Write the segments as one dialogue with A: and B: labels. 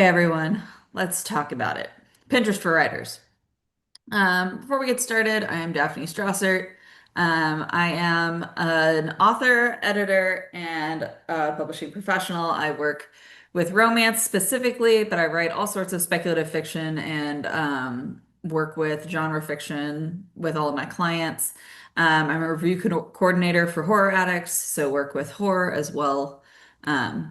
A: Hey everyone, let's talk about it. Pinterest for writers. Before we get started, I am Daphne Strassert. I am an author, editor, and publishing professional. I work with romance specifically, but I write all sorts of speculative fiction and work with genre fiction with all of my clients. I'm a review coordinator for Horror Addicts, so work with horror as well,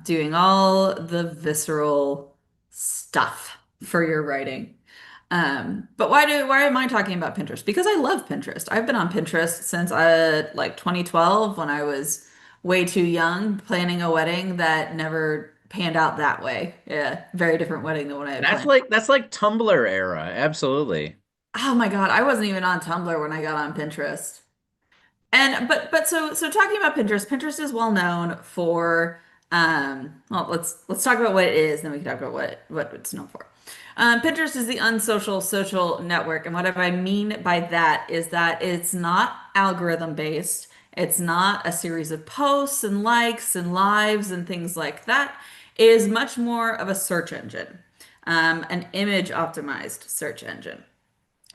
A: doing all the visceral stuff for your writing. But why am I talking about Pinterest? Because I love Pinterest. I've been on Pinterest since like 2012 when I was way too young, planning a wedding that never panned out that way. Yeah, very different wedding than what I had
B: That's
A: planned.
B: like that's like Tumblr era. Absolutely.
A: Oh my God, I wasn't even on Tumblr when I got on Pinterest. And but talking about Pinterest, Pinterest is well known for well let's talk about what it is, then we can talk about what it's known for. Pinterest is the unsocial social network, and what I mean by that is that it's not algorithm based. It's not a series of posts and likes and lives and things like that. It is much more of a search engine, an image optimized search engine.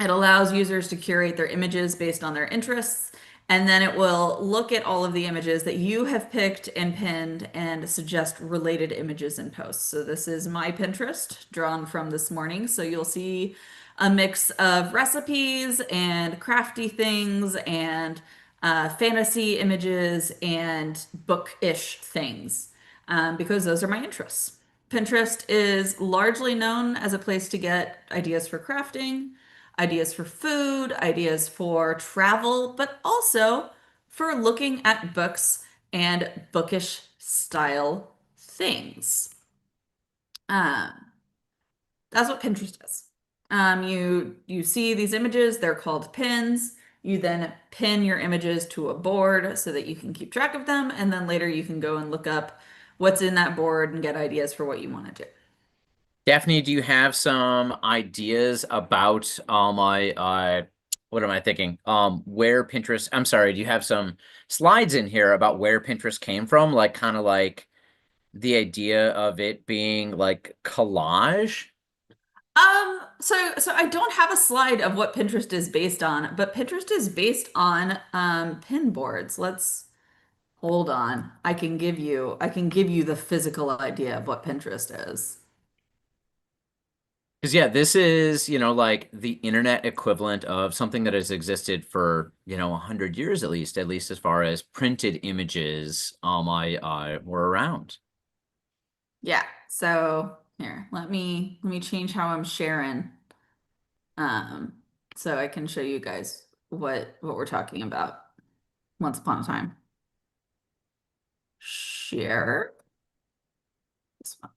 A: It allows users to curate their images based on their interests, and then it will look at all of the images that you have picked and pinned and suggest related images and posts. So this is my Pinterest drawn from this morning. So you'll see a mix of recipes and crafty things and fantasy images and book-ish things, because those are my interests. Pinterest is largely known as a place to get ideas for crafting, ideas for food, ideas for travel, but also for looking at books and bookish style things. Um, that's what Pinterest is. You see these images, they're called pins. You then pin your images to a board so that you can keep track of them, and then later you can go and look up what's in that board and get ideas for what you want to do.
B: Daphne, do you have some ideas about what am I thinking? Where Pinterest, I'm sorry, do you have some slides in here about where Pinterest came from? Like kind of like the idea of it being like collage?
A: So I don't have a slide of what Pinterest is based on, but Pinterest is based on pin boards. Let's hold on. I can give you the physical idea of what Pinterest is.
B: Because yeah, this is, like the internet equivalent of something that has existed for, 100 years at least as far as printed images I were around.
A: Yeah. So here, let me change how I'm sharing, um so I can show you guys what we're talking about. Once upon a time. Share this one.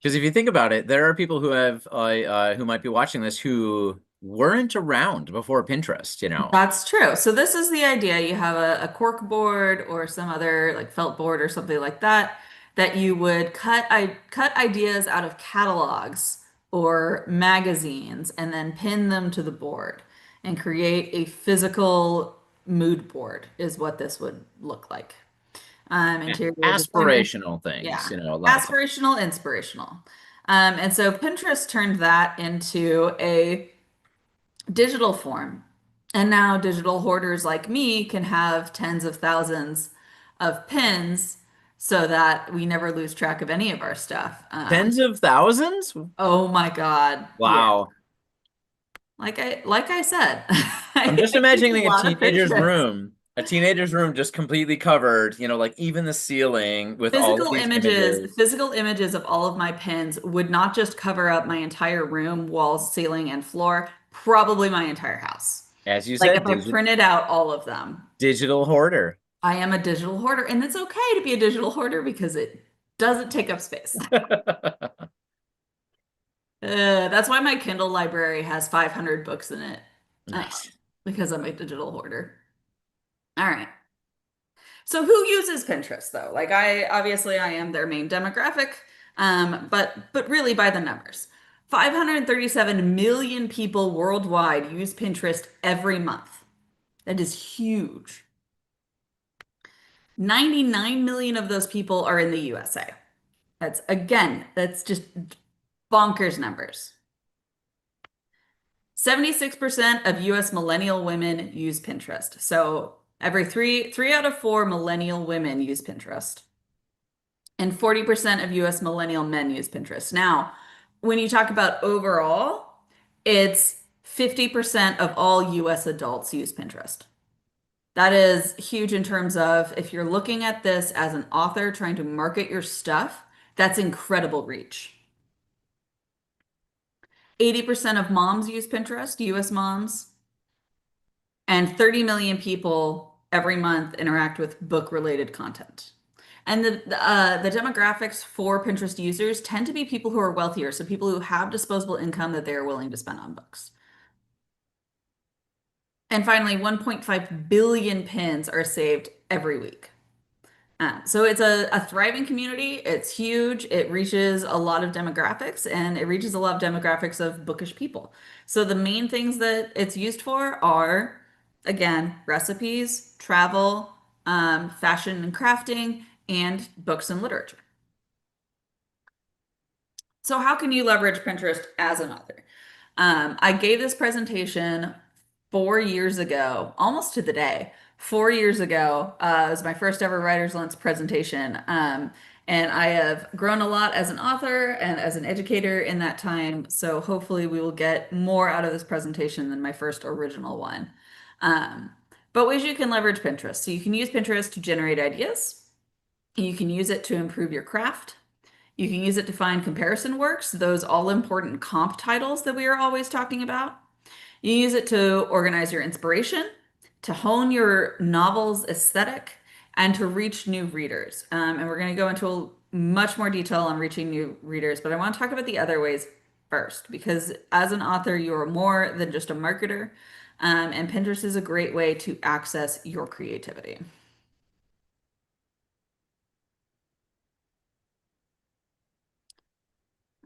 B: Because if you think about it, there are people who might be watching this who weren't around before Pinterest.
A: That's true. So this is the idea. You have a cork board or some other like felt board or something like that that you would cut ideas out of catalogs or magazines and then pin them to the board and create a physical mood board is what this would look like. Interior designer.
B: Aspirational things,
A: Yeah.
B: a lot of times.
A: Aspirational, inspirational. And so Pinterest turned that into a digital form. And now digital hoarders like me can have tens of thousands of pins so that we never lose track of any of our stuff.
B: Tens of thousands?
A: Oh my God. Yeah.
B: Wow.
A: Like I said,
B: I'm just
A: I keep a
B: imagining
A: lot of pictures.
B: a teenager's room just completely covered, like even the ceiling with all of these images.
A: Physical images of all of my pins would not just cover up my entire room, walls, ceiling, and floor, probably my entire house.
B: As you
A: Like
B: said,
A: if I printed out all of them.
B: digital hoarder.
A: I am a digital hoarder, and it's okay to be a digital hoarder because it doesn't take up space. That's why my Kindle library has 500 books in it, uh,
B: Nice.
A: because I'm a digital hoarder. All right. So who uses Pinterest though? Like I am their main demographic, but really by the numbers. 537 million people worldwide use Pinterest every month. That is huge. 99 million of those people are in the USA. That's just Bonkers numbers. 76% of US millennial women use Pinterest. So every three out of four millennial women use Pinterest. And 40% of US millennial men use Pinterest. Now, when you talk about overall, it's 50% of all US adults use Pinterest. That is huge in terms of if you're looking at this as an author trying to market your stuff, that's incredible reach. 80% of moms use Pinterest, US moms, and 30 million people every month interact with book-related content. And the demographics for Pinterest users tend to be people who are wealthier, so people who have disposable income that they are willing to spend on books. And finally, 1.5 billion pins are saved every week. So it's a thriving community. It's huge. It reaches a lot of demographics and it reaches a lot of demographics of bookish people. So the main things that it's used for are, again, recipes, travel, fashion and crafting, and books and literature. So how can you leverage Pinterest as an author? I gave this presentation 4 years ago, almost to the day. 4 years ago, it was my first ever Writer's Lunch presentation. And I have grown a lot as an author and as an educator in that time. So hopefully we will get more out of this presentation than my first original one. Um, but ways you can leverage Pinterest. So you can use Pinterest to generate ideas. You can use it to improve your craft. You can use it to find comparison works, those all important comp titles that we are always talking about. You use it to organize your inspiration, to hone your novel's aesthetic, and to reach new readers. And we're going to go into much more detail on reaching new readers, but I want to talk about the other ways first, because as an author, you are more than just a marketer. And Pinterest is a great way to access your creativity.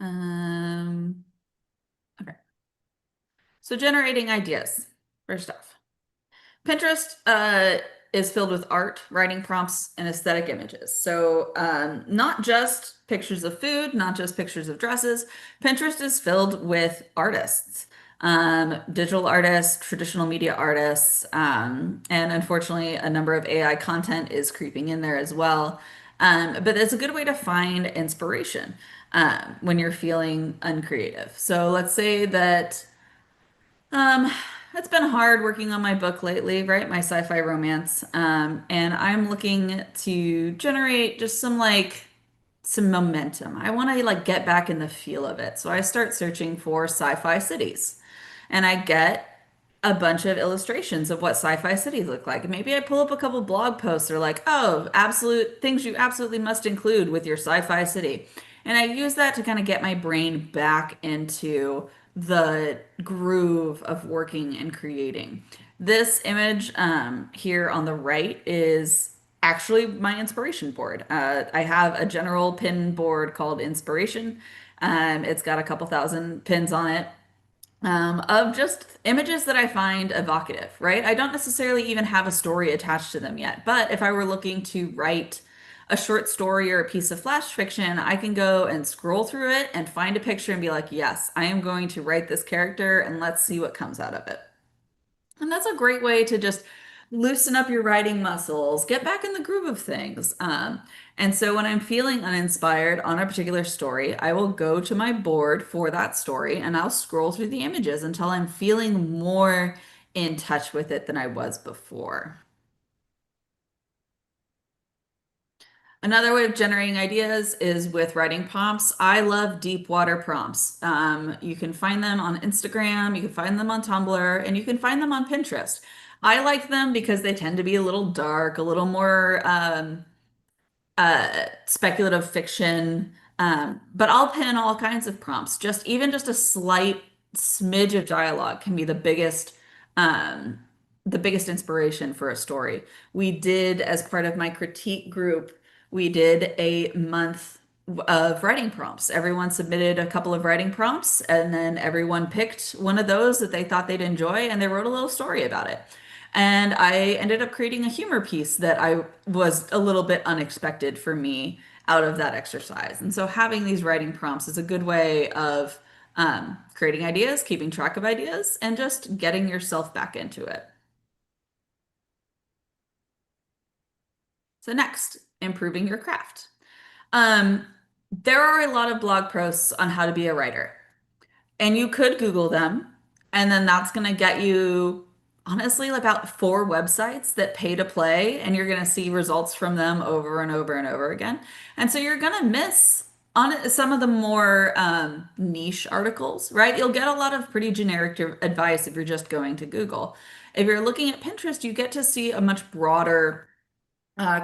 A: Um, okay. So generating ideas, first off. Pinterest is filled with art, writing prompts, and aesthetic images. So not just pictures of food, not just pictures of dresses. Pinterest is filled with artists, digital artists, traditional media artists, and unfortunately, a number of AI content is creeping in there as well. But it's a good way to find inspiration when you're feeling uncreative. So let's say that um, it's been hard working on my book lately, right? My sci-fi romance. And I'm looking to generate just some momentum. I want to like get back in the feel of it. So I start searching for sci-fi cities. And I get a bunch of illustrations of what sci-fi cities look like. Maybe I pull up a couple blog posts that are like, oh, absolute things you absolutely must include with your sci-fi city. And I use that to kind of get my brain back into the groove of working and creating. This image here on the right is actually my inspiration board. I have a general pin board called Inspiration. It's got a couple thousand pins on it of just images that I find evocative, right? I don't necessarily even have a story attached to them yet, but if I were looking to write a short story or a piece of flash fiction, I can go and scroll through it and find a picture and be like, yes, I am going to write this character and let's see what comes out of it. And that's a great way to just loosen up your writing muscles, get back in the groove of things. And so when I'm feeling uninspired on a particular story, I will go to my board for that story and I'll scroll through the images until I'm feeling more in touch with it than I was before. Another way of generating ideas is with writing prompts. I love deep water prompts. You can find them on Instagram, you can find them on Tumblr, and you can find them on Pinterest. I like them because they tend to be a little dark, a little more speculative fiction. But I'll pin all kinds of prompts. Just even just a slight smidge of dialogue can be um, the biggest inspiration for a story. We did, as part of my critique group, we did a month of writing prompts. Everyone submitted a couple of writing prompts, and then everyone picked one of those that they thought they'd enjoy, and they wrote a little story about it. And I ended up creating a humor piece that I was a little bit unexpected for me out of that exercise. And so having these writing prompts is a good way of creating ideas, keeping track of ideas, and just getting yourself back into it. So next, improving your craft. Um, there are a lot of blog posts on how to be a writer. And you could Google them, and then that's going to get you honestly about four websites that pay to play, and you're going to see results from them over and over and over again. And so you're going to miss on some of the more niche articles, right? You'll get a lot of pretty generic advice if you're just going to Google. If you're looking at Pinterest, you get to see a much broader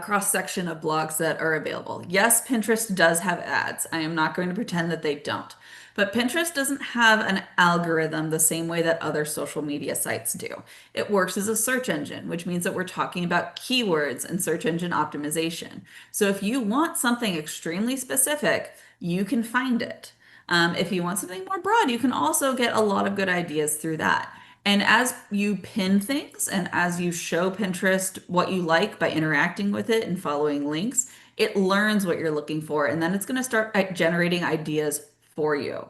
A: cross section of blogs that are available. Yes, Pinterest does have ads. I am not going to pretend that they don't. But Pinterest doesn't have an algorithm the same way that other social media sites do. It works as a search engine, which means that we're talking about keywords and search engine optimization. So if you want something extremely specific, you can find it. If you want something more broad, you can also get a lot of good ideas through that. And as you pin things and as you show Pinterest what you like by interacting with it and following links, it learns what you're looking for. And then it's going to start generating ideas for you.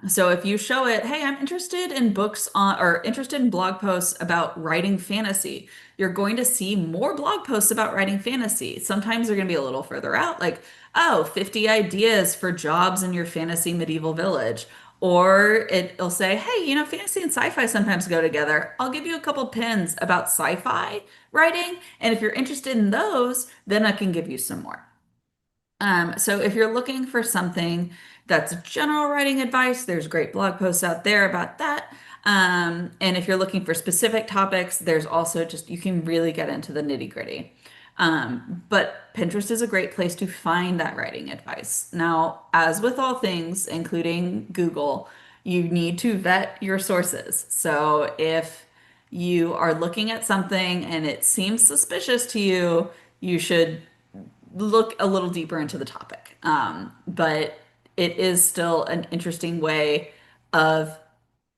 A: So if you show it, hey, I'm interested in books on or interested in blog posts about writing fantasy, you're going to see more blog posts about writing fantasy. Sometimes they're going to be a little further out, like, oh, 50 ideas for jobs in your fantasy medieval village. Or it'll say, hey, fantasy and sci-fi sometimes go together. I'll give you a couple pins about sci-fi writing. And if you're interested in those, then I can give you some more. So if you're looking for something that's general writing advice, there's great blog posts out there about that. And if you're looking for specific topics, there's also just, you can really get into the nitty-gritty. But Pinterest is a great place to find that writing advice. Now, as with all things, including Google, you need to vet your sources. So if you are looking at something and it seems suspicious to you, you should look a little deeper into the topic. But it is still an interesting way of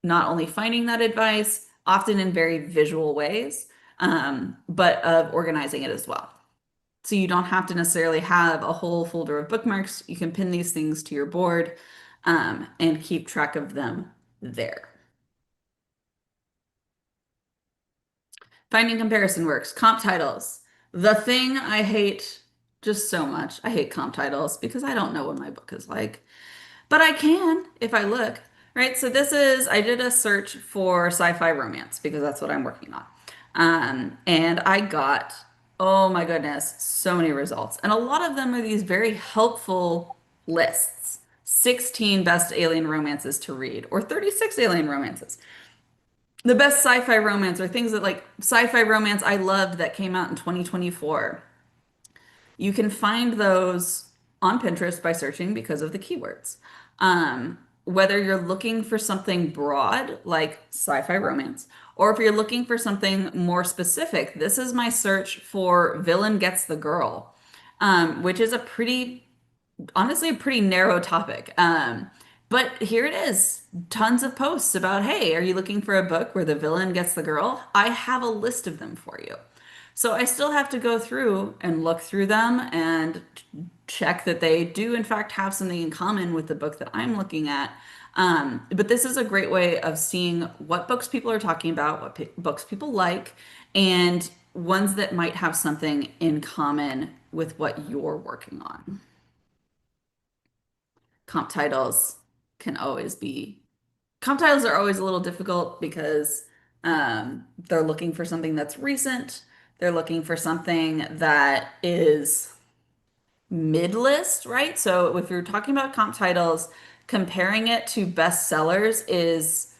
A: not only finding that advice, often in very visual ways, but of organizing it as well. So you don't have to necessarily have a whole folder of bookmarks. You can pin these things to your board, and keep track of them there. Finding comparison works. Comp titles. The thing I hate just so much. I hate comp titles because I don't know what my book is like. But I can if I look, right? So I did a search for sci-fi romance because that's what I'm working on. And I got, oh my goodness, so many results. And a lot of them are these very helpful lists. 16 best alien romances to read, or 36 alien romances. The best sci-fi romance, or things that like sci-fi romance I loved that came out in 2024. You can find those on Pinterest by searching because of the keywords. Whether you're looking for something broad, like sci-fi romance, or if you're looking for something more specific, this is my search for Villain Gets the Girl, which is honestly, a pretty narrow topic. But here it is, tons of posts about, hey, are you looking for a book where the villain gets the girl? I have a list of them for you. So I still have to go through and look through them and check that they do, in fact, have something in common with the book that I'm looking at. But this is a great way of seeing what books people are talking about, what books people like, and ones that might have something in common with what you're working on. Comp titles can always be, comp titles are always a little difficult because they're looking for something that's recent. They're looking for something that is mid-list, right? So if you're talking about comp titles, comparing it to bestsellers is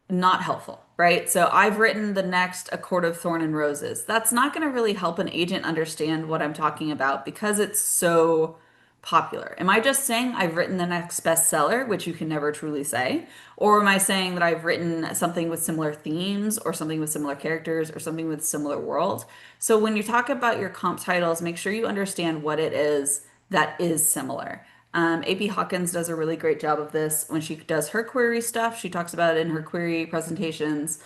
A: not helpful, right? So I've written the next A Court of Thorn and Roses. That's not going to really help an agent understand what I'm talking about because it's so popular. Am I just saying I've written the next bestseller, which you can never truly say? Or am I saying that I've written something with similar themes or something with similar characters or something with similar world? So when you talk about your comp titles, make sure you understand what it is that is similar. AP Hawkins does a really great job of this when she does her query stuff. She talks about it in her query presentations,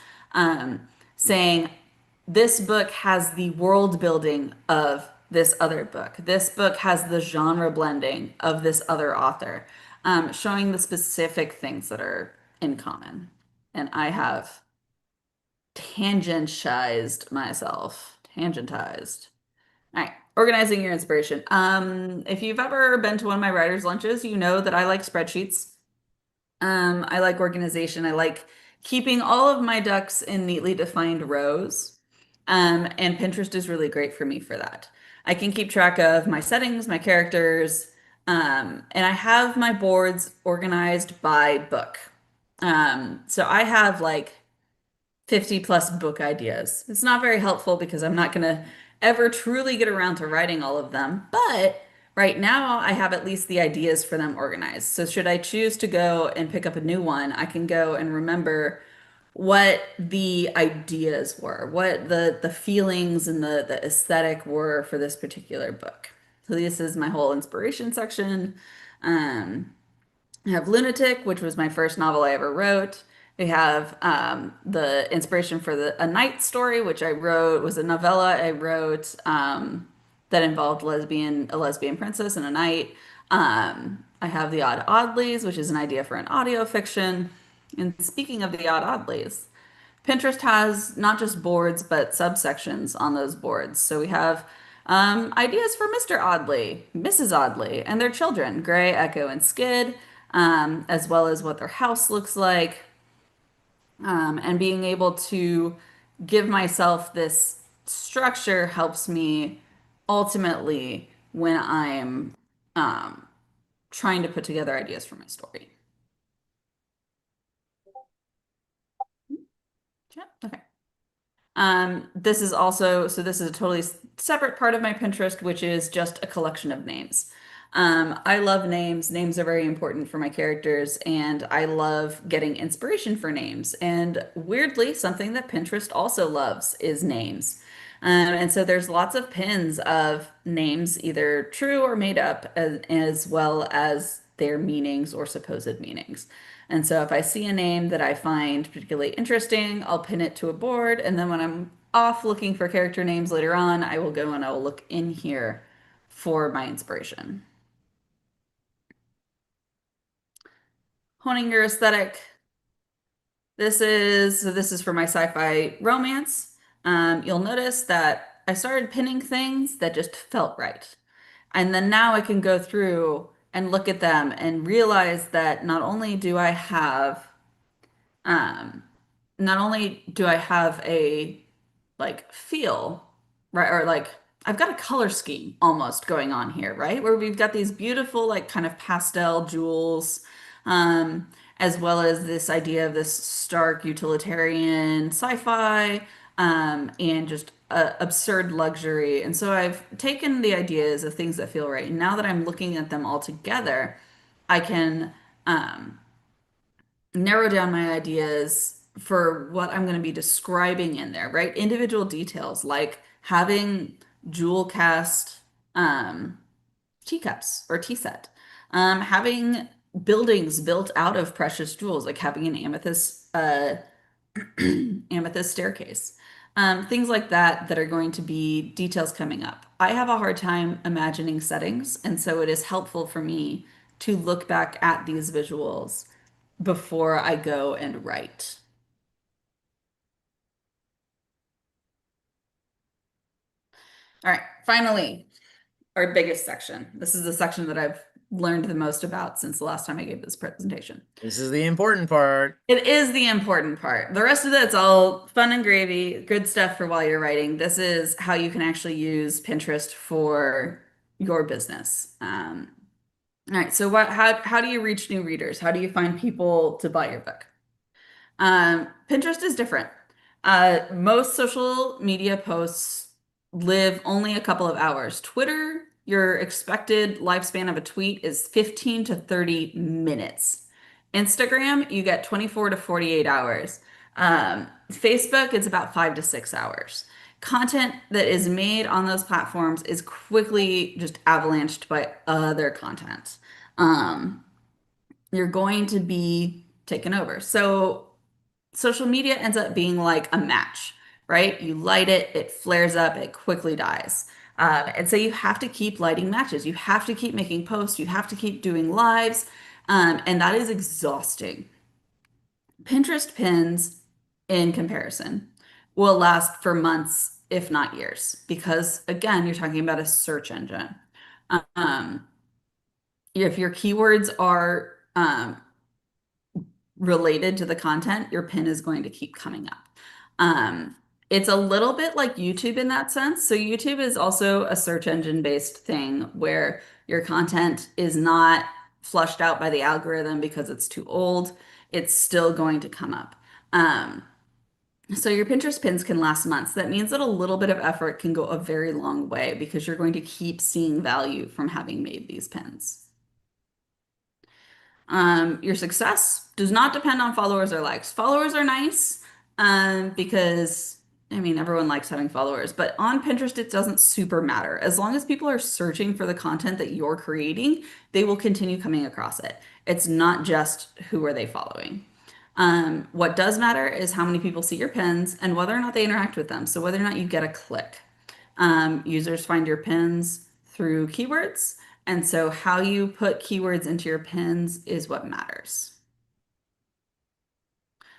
A: saying, this book has the world building of this other book. This book has the genre blending of this other author, showing the specific things that are in common. And I have tangentized myself. Tangentized. All right, organizing your inspiration. If you've ever been to one of my writer's lunches, you know that I like spreadsheets. I like organization. I like keeping all of my ducks in neatly defined rows. And Pinterest is really great for me for that. I can keep track of my settings, my characters, and I have my boards organized by book. So I have like 50 plus book ideas. It's not very helpful because I'm not going to ever truly get around to writing all of them, but right now I have at least the ideas for them organized. So should I choose to go and pick up a new one, I can go and remember what the ideas were, what the feelings and the aesthetic were for this particular book. So this is my whole inspiration section. Um, I have Lunatic, which was my first novel I ever wrote. We have the inspiration for A Night Story, which I wrote, was a novella I wrote that involved a lesbian princess and a knight. I have The Odd Oddlies, which is an idea for an audio fiction. And speaking of The Odd Oddlies, Pinterest has not just boards, but subsections on those boards. So we have ideas for Mr. Oddly, Mrs. Oddly, and their children, Gray, Echo, and Skid, as well as what their house looks like, and being able to give myself this structure helps me ultimately when I'm trying to put together ideas for my story. Yeah, okay. This is also, so this is a totally separate part of my Pinterest, which is just a collection of names. I love names. Names are very important for my characters, and I love getting inspiration for names. And weirdly, something that Pinterest also loves is names. And so there's lots of pins of names, either true or made up, as well as their meanings or supposed meanings. And so if I see a name that I find particularly interesting, I'll pin it to a board. And then when I'm off looking for character names later on, I will go and I will look in here for my inspiration. Honing your aesthetic. This is for my sci-fi romance. You'll notice that I started pinning things that just felt right. And then now I can go through and look at them and realize that um, not only do I have a like feel, right? Or like I've got a color scheme almost going on here, right? Where we've got these beautiful, like kind of pastel jewels, as well as this idea of this stark utilitarian sci-fi, and just absurd luxury. And so I've taken the ideas of things that feel right. And now that I'm looking at them all together, I can narrow down my ideas for what I'm going to be describing in there, right? Individual details like having jewel cast um, teacups or tea set, having buildings built out of precious jewels, like having an amethyst staircase. Things like that that are going to be details coming up. I have a hard time imagining settings, and so it is helpful for me to look back at these visuals before I go and write. All right, finally, our biggest section. This is the section that I've learned the most about since the last time I gave this presentation.
B: This is the important part.
A: It is the important part. The rest of it's all fun and gravy, good stuff for while you're writing. This is how you can actually use Pinterest for your business. All right, so how do you reach new readers? How do you find people to buy your book? Pinterest is different. Most social media posts live only a couple of hours. Twitter, your expected lifespan of a tweet is 15 to 30 minutes. Instagram, you get 24 to 48 hours. Facebook, it's about 5 to 6 hours. Content that is made on those platforms is quickly just avalanched by other content. Um, you're going to be taken over. So social media ends up being like a match, right? You light it, it flares up, it quickly dies. And so you have to keep lighting matches. You have to keep making posts. You have to keep doing lives. And that is exhausting. Pinterest pins, in comparison, will last for months, if not years, because again, you're talking about a search engine. Um, if your keywords are related to the content, your pin is going to keep coming up. Um, it's a little bit like YouTube in that sense. So YouTube is also a search engine based thing where your content is not flushed out by the algorithm because it's too old. It's still going to come up. Um, so your Pinterest pins can last months. That means that a little bit of effort can go a very long way because you're going to keep seeing value from having made these pins. Your success does not depend on followers or likes. Followers are nice, because I mean everyone likes having followers, but on Pinterest it doesn't super matter. As long as people are searching for the content that you're creating, they will continue coming across it. It's not just who are they following. What does matter is how many people see your pins and whether or not they interact with them. So whether or not you get a click. Users find your pins through keywords. And so how you put keywords into your pins is what matters.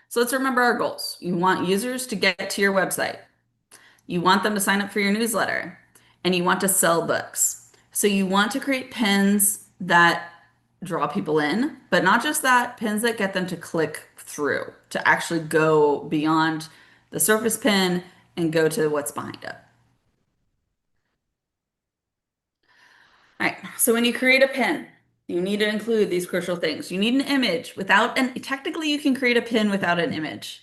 A: So let's remember our goals. You want users to get to your website. You want them to sign up for your newsletter, and you want to sell books. So you want to create pins that draw people in, but not just that, pins that get them to click through, to actually go beyond the surface pin and go to what's behind it. All right, so when you create a pin, you need to include these crucial things. You need an image without an, technically you can create a pin without an image.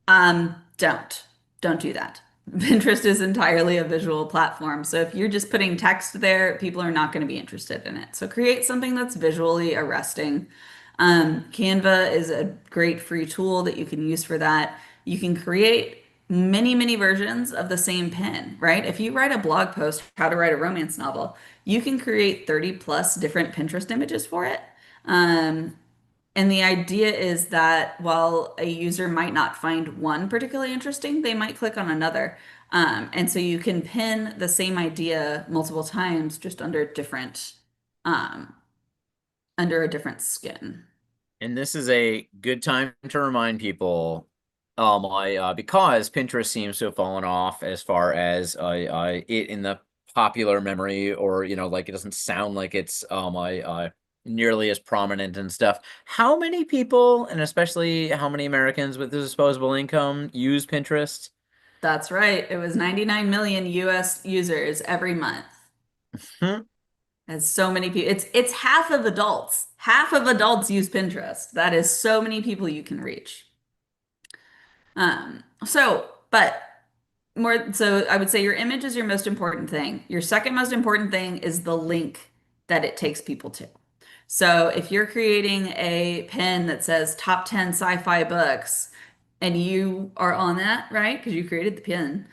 A: Don't. Don't do that. Pinterest is entirely a visual platform. So if you're just putting text there, people are not going to be interested in it. So create something that's visually arresting. Canva is a great free tool that you can use for that. You can create many, many versions of the same pin, right? If you write a blog post, how to write a romance novel, you can create 30 plus different Pinterest images for it. Um, and the idea is that while a user might not find one particularly interesting, they might click on another. And so you can pin the same idea multiple times just um, under a different skin.
B: And this is a good time to remind people, I because Pinterest seems to have fallen off as far as it in the popular memory, or like it doesn't sound like it's I nearly as prominent and stuff. How many people, and especially how many Americans with disposable income, use Pinterest?
A: That's right. It was 99 million US users every month.
B: Hmm.
A: As so many people. It's half of adults. Half of adults use Pinterest. That is so many people you can reach. But more so I would say your image is your most important thing. Your second most important thing is the link that it takes people to. So if you're creating a pin that says top 10 sci-fi books and you are on that, right? Because you created the pin,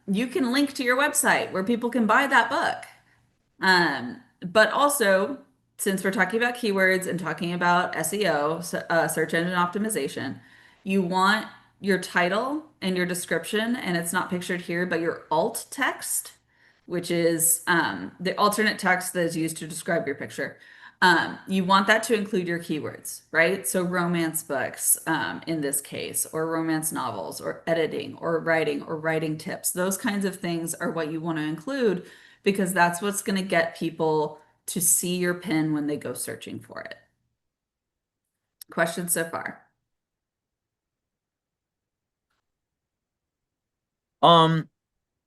A: you can link to your website where people can buy that book. But also, since we're talking about keywords and talking about SEO, search engine optimization, you want your title and your description, and it's not pictured here, but your alt text, which is the alternate text that is used to describe your picture. You want that to include your keywords, right? So romance books, in this case, or romance novels, or editing, or writing tips. Those kinds of things are what you want to include because that's what's going to get people to see your pin when they go searching for it. Questions so far?
B: Um,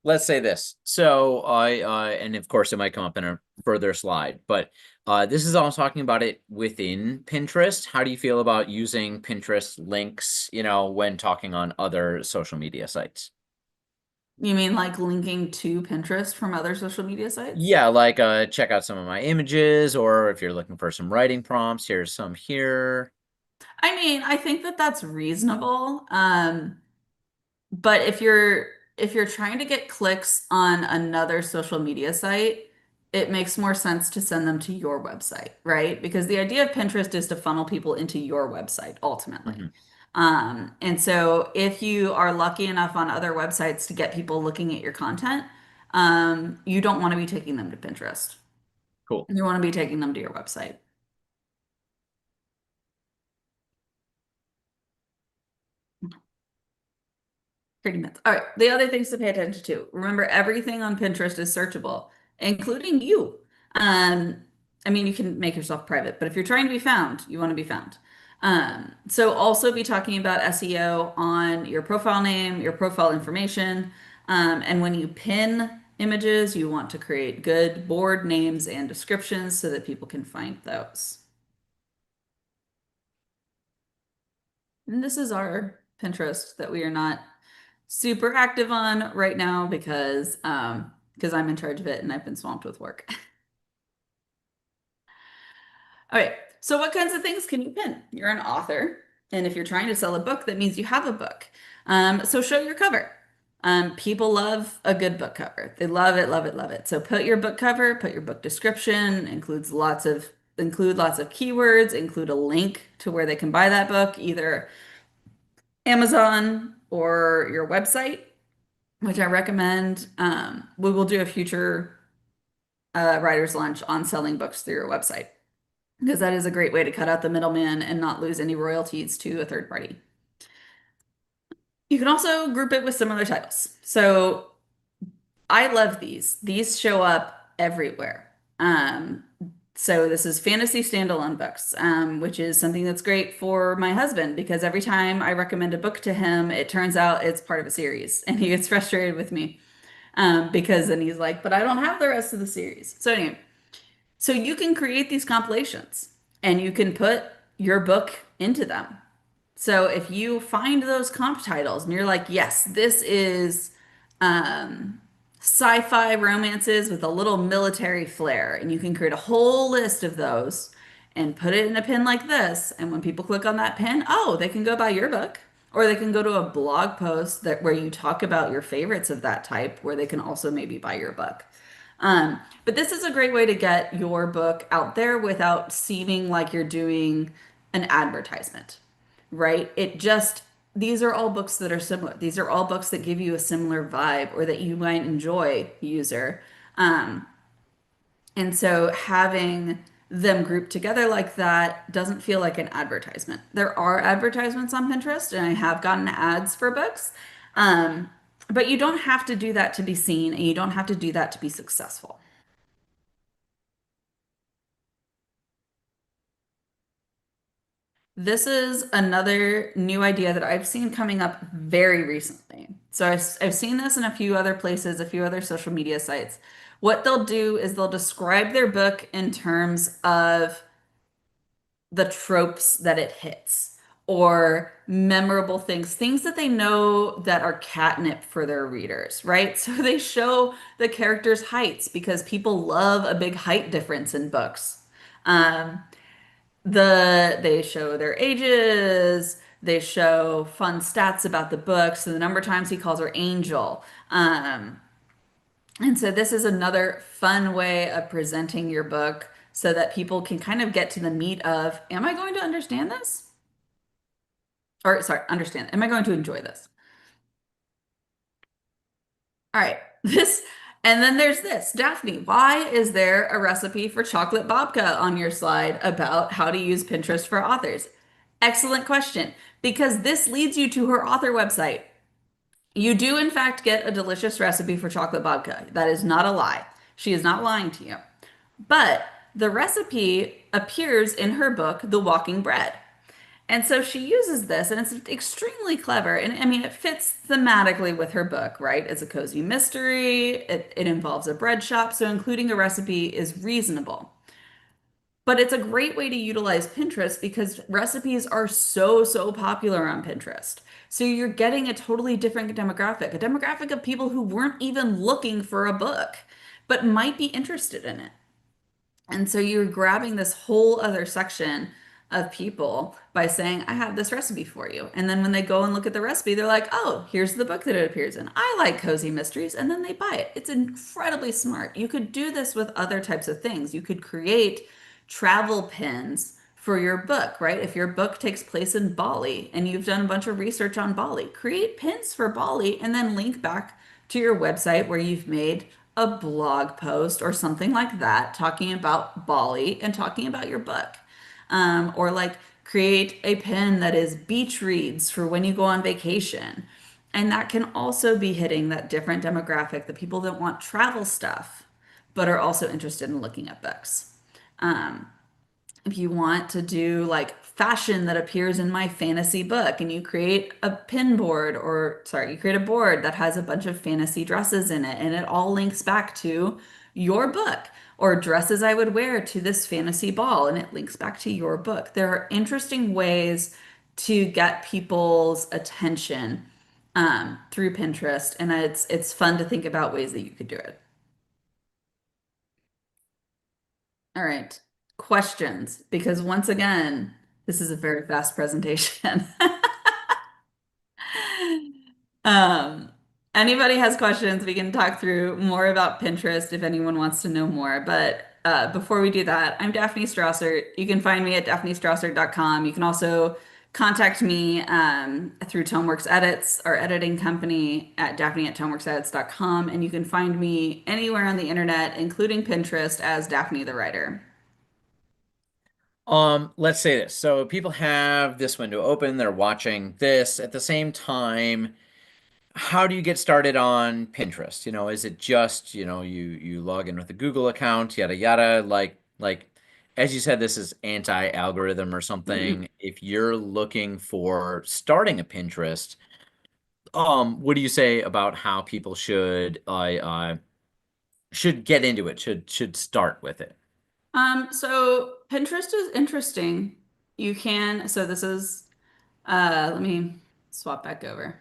B: let's say this. So and of course it might come up in a further slide, but this is all talking about it within Pinterest. How do you feel about using Pinterest links, when talking on other social media sites?
A: You mean like linking to Pinterest from other social media sites?
B: Yeah, like check out some of my images, or if you're looking for some writing prompts, here's some here.
A: I mean, I think that that's reasonable. But if you're trying to get clicks on another social media site, it makes more sense to send them to your website, right? Because the idea of Pinterest is to funnel people into your website ultimately.
B: Hmm.
A: And so if you are lucky enough on other websites to get people looking at your content, you don't want to be taking them to Pinterest.
B: Cool.
A: You want to be taking them to your website. 30 minutes. All right. The other things to pay attention to. Remember, everything on Pinterest is searchable, including you. Um, I mean, you can make yourself private, but if you're trying to be found, you want to be found. So also be talking about SEO on your profile name, your profile information. And when you pin images, you want to create good board names and descriptions so that people can find those. And this is our Pinterest that we are not super active on right now because I'm in charge of it and I've been swamped with work. All right. So what kinds of things can you pin? You're an author, and if you're trying to sell a book, that means you have a book. So show your cover. People love a good book cover. They love it, love it, love it. So put your book cover, put your book description, include lots of keywords, include a link to where they can buy that book, either Amazon or your website, which I recommend. We will do a future writer's lunch on selling books through your website because that is a great way to cut out the middleman and not lose any royalties to a third party. You can also group it with similar titles. So I love these. These show up everywhere. Um, so this is fantasy standalone books, which is something that's great for my husband because every time I recommend a book to him, it turns out it's part of a series, and he gets frustrated with me because then he's like, "But I don't have the rest of the series." So anyway, so you can create these compilations, and you can put your book into them. So if you find those comp titles and you're like, yes, this is um, sci-fi romances with a little military flair, and you can create a whole list of those and put it in a pin like this. And when people click on that pin, oh, they can go buy your book, or they can go to a blog post that where you talk about your favorites of that type, where they can also maybe buy your book. But this is a great way to get your book out there without seeming like you're doing an advertisement, right? These are all books that are similar. These are all books that give you a similar vibe or that you might enjoy, user. Um, and so having them grouped together like that doesn't feel like an advertisement. There are advertisements on Pinterest, and I have gotten ads for books. Um, but you don't have to do that to be seen, and you don't have to do that to be successful. This is another new idea that I've seen coming up very recently. So I've seen this in a few other places, a few other social media sites. What they'll do is they'll describe their book in terms of the tropes that it hits or memorable things, things that they know that are catnip for their readers, right? So they show the characters' heights because people love a big height difference in books. Um, they show their ages, they show fun stats about the book, so the number of times he calls her Angel. And so this is another fun way of presenting your book so that people can kind of get to the meat of, am I going to understand this? Or sorry, understand. Am I going to enjoy this? All right. This and then there's this. Daphne, why is there a recipe for chocolate babka on your slide about how to use Pinterest for authors? Excellent question, because this leads you to her author website. You do, in fact, get a delicious recipe for chocolate babka. That is not a lie. She is not lying to you. But the recipe appears in her book, The Walking Bread. And so she uses this, and it's extremely clever. And I mean, it fits thematically with her book, right? It's a cozy mystery, it involves a bread shop, so including a recipe is reasonable. But it's a great way to utilize Pinterest because recipes are so, so popular on Pinterest. So you're getting a totally different demographic, a demographic of people who weren't even looking for a book, but might be interested in it. And so you're grabbing this whole other section of people by saying, I have this recipe for you. And then when they go and look at the recipe, they're like, oh, here's the book that it appears in. I like cozy mysteries. And then they buy it. It's incredibly smart. You could do this with other types of things. You could create travel pins for your book, right? If your book takes place in Bali and you've done a bunch of research on Bali, create pins for Bali and then link back to your website where you've made a blog post or something like that talking about Bali and talking about your book. Or like create a pin that is beach reads for when you go on vacation. And that can also be hitting that different demographic, the people that want travel stuff, but are also interested in looking at books. Um, if you want to do like fashion that appears in my fantasy book and you create a pin board or sorry, you create a board that has a bunch of fantasy dresses in it and it all links back to your book or dresses I would wear to this fantasy ball and it links back to your book. There are interesting ways to get people's attention through Pinterest and it's fun to think about ways that you could do it. All right. Questions, because once again, this is a very fast presentation. Um, Anybody has questions, we can talk through more about Pinterest if anyone wants to know more. But before we do that, I'm Daphne Strasser. You can find me at daphnestrasser.com. You can also contact me through Toneworks Edits, our editing company at Daphne at toneworksedits.com. And you can find me anywhere on the internet, including Pinterest, as Daphne the Writer.
B: Let's say this. So people have this window open, they're watching this. At the same time, how do you get started on Pinterest? Is it just, you log in with a Google account, yada yada, like as you said, this is anti-algorithm or something. If you're looking for starting a Pinterest, what do you say about how people should get into it, should start with it?
A: So Pinterest is interesting. You can, so this is, let me swap back over.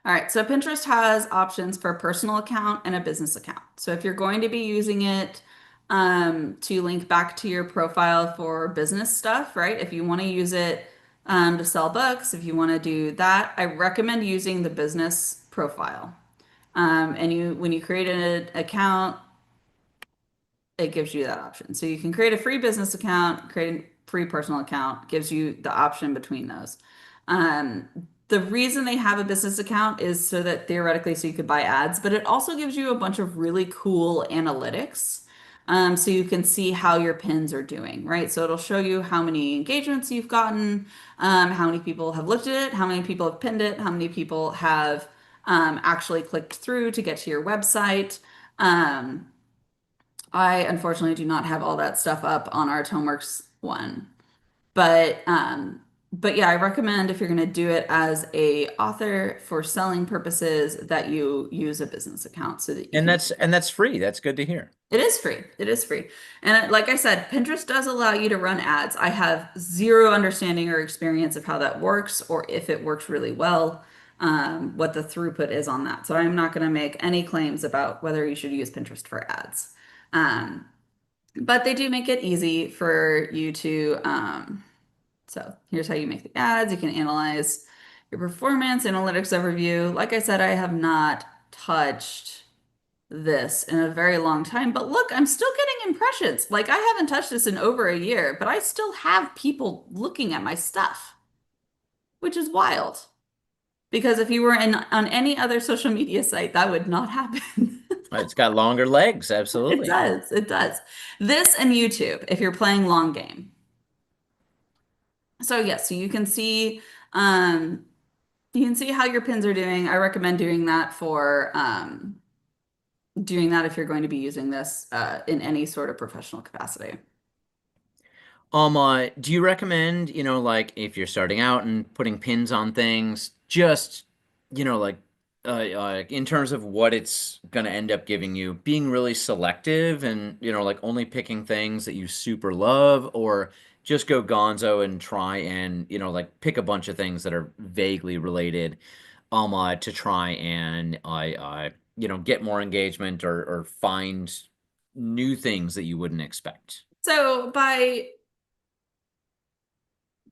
A: All right, so Pinterest has options for a personal account and a business account. So if you're going to be using it to link back to your profile for business stuff, right? If you want to use it to sell books, if you want to do that, I recommend using the business profile. And when you create an account, it gives you that option. So you can create a free business account, create a free personal account, gives you the option between those. Um, the reason they have a business account is so that theoretically, so you could buy ads, but it also gives you a bunch of really cool analytics. So you can see how your pins are doing, right? So it'll show you how many engagements you've gotten, how many people have looked at it, how many people have pinned it, how many people have actually clicked through to get to your website. Um, I unfortunately do not have all that stuff up on our Tomeworks one. But yeah, I recommend if you're going to do it as a author for selling purposes that you use a business account so that you
B: And
A: can.
B: that's free. That's good to hear.
A: It is free. It is free. And like I said, Pinterest does allow you to run ads. I have zero understanding or experience of how that works or if it works really well, what the throughput is on that. So I'm not going to make any claims about whether you should use Pinterest for ads. Um, but they do make it easy for you to, so here's how you make the ads. You can analyze your performance, analytics overview. Like I said, I have not touched this in a very long time, but look, I'm still getting impressions. Like I haven't touched this in over a year, but I still have people looking at my stuff, which is wild. Because if you were on any other social media site, that would not happen.
B: It's got longer legs,
A: It
B: absolutely.
A: does. It does. This and YouTube, if you're playing long game. So yes, so um you can see how your pins are doing. I recommend doing that if you're going to be using this in any sort of professional capacity.
B: Do you recommend, like if you're starting out and putting pins on things, just, like in terms of what it's gonna end up giving you, being really selective and, like only picking things that you super love, or just go gonzo and try and, like pick a bunch of things that are vaguely related, to try and get more engagement or find new things that you wouldn't expect.
A: So by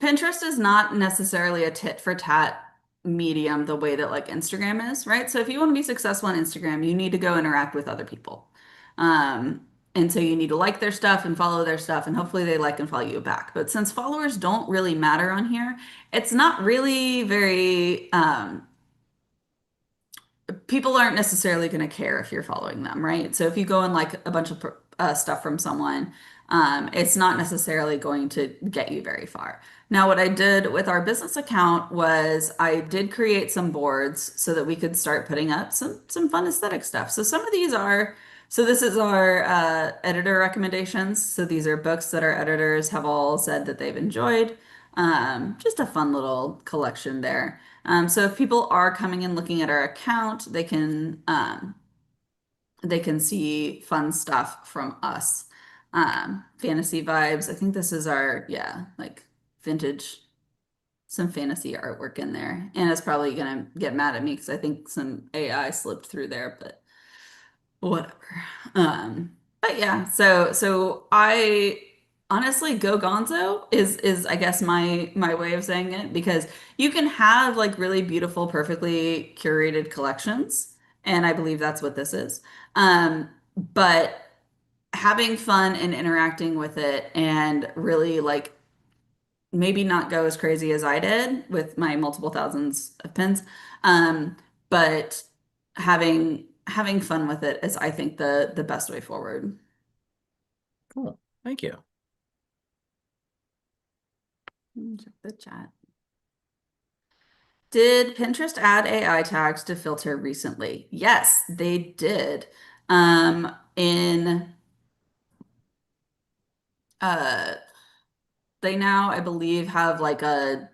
A: Pinterest is not necessarily a tit for tat medium the way that like Instagram is, right? So if you want to be successful on Instagram, you need to go interact with other people. Um, and so you need to like their stuff and follow their stuff, and hopefully they like and follow you back. But since followers don't really matter on here, it's not really very people aren't necessarily going to care if you're following them, right? So if you go and like a bunch of stuff from someone, it's not necessarily going to get you very far. Now, what I did with our business account was I did create some boards so that we could start putting up some fun aesthetic stuff. So some of these are, so this is our editor recommendations. So these are books that our editors have all said that they've enjoyed. Just a fun little collection there. So if people are coming and looking at our account, they can see fun stuff from us. Fantasy vibes. I think this is our, yeah, like vintage, some fantasy artwork in there. Anna's probably gonna get mad at me because I think some AI slipped through there, but whatever. But yeah, so I honestly go gonzo is I guess my way of saying it because you can have like really beautiful, perfectly curated collections, and I believe that's what this is. But having fun and interacting with it and really like maybe not go as crazy as I did with my multiple thousands of pins. Um, but having fun with it is, I think, the best way forward.
B: Cool. Thank you.
A: Check the chat. Did Pinterest add AI tags to filter recently? Yes, they did. In uh they now, I believe, have like a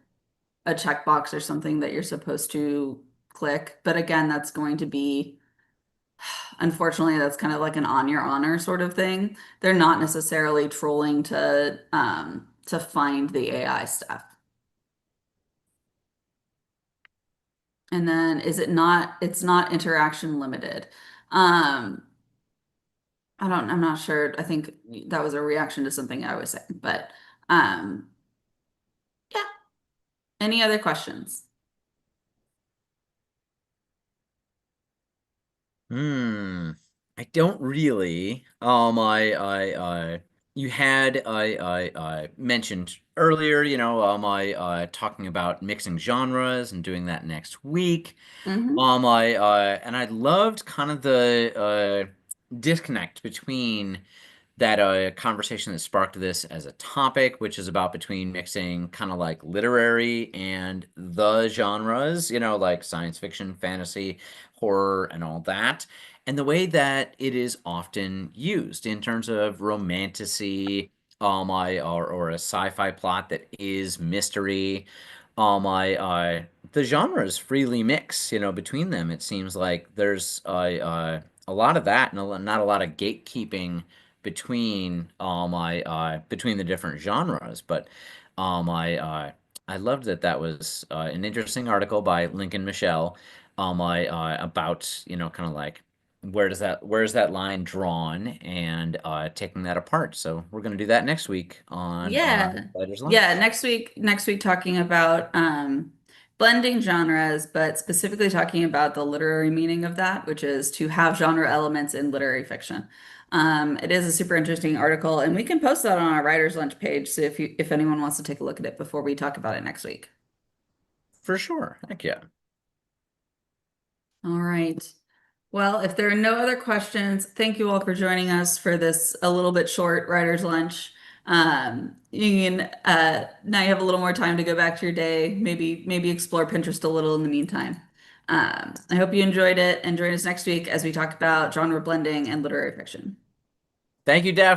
A: checkbox or something that you're supposed to click. But again, that's going to be unfortunately, that's kind of like an on your honor sort of thing. They're not necessarily trolling to find the AI stuff. And then is it not, it's not interaction limited. Um, I'm not sure. I think that was a reaction to something I was saying, but um, yeah. Any other questions?
B: Hmm. I don't really. You had I mentioned earlier, talking about mixing genres and doing that next week.
A: Hmm.
B: And I loved kind of the disconnect between that conversation that sparked this as a topic, which is about between mixing kind of like literary and the genres, like science fiction, fantasy, horror, and all that. And the way that it is often used in terms of romanticy, or a sci-fi plot that is mystery. The genres freely mix, between them. It seems like there's a lot of that and not a lot of gatekeeping between the different genres. But I loved that that was an interesting article by Lincoln Michelle about kind of like where's that line drawn and taking that apart. So we're going to do that next week on
A: Yeah.
B: Writer's
A: Yeah,
B: Lunch.
A: next week talking about blending genres, but specifically talking about the literary meaning of that, which is to have genre elements in literary fiction. It is a super interesting article, and we can post that on our Writer's Lunch page. So if anyone wants to take a look at it before we talk about it next week.
B: For sure. Heck yeah.
A: All right. Well, if there are no other questions, thank you all for joining us for this a little bit short writer's lunch. You can now you have a little more time to go back to your day, maybe explore Pinterest a little in the meantime. I hope you enjoyed it and join us next week as we talk about genre blending and literary fiction.
B: Thank you, Daphne.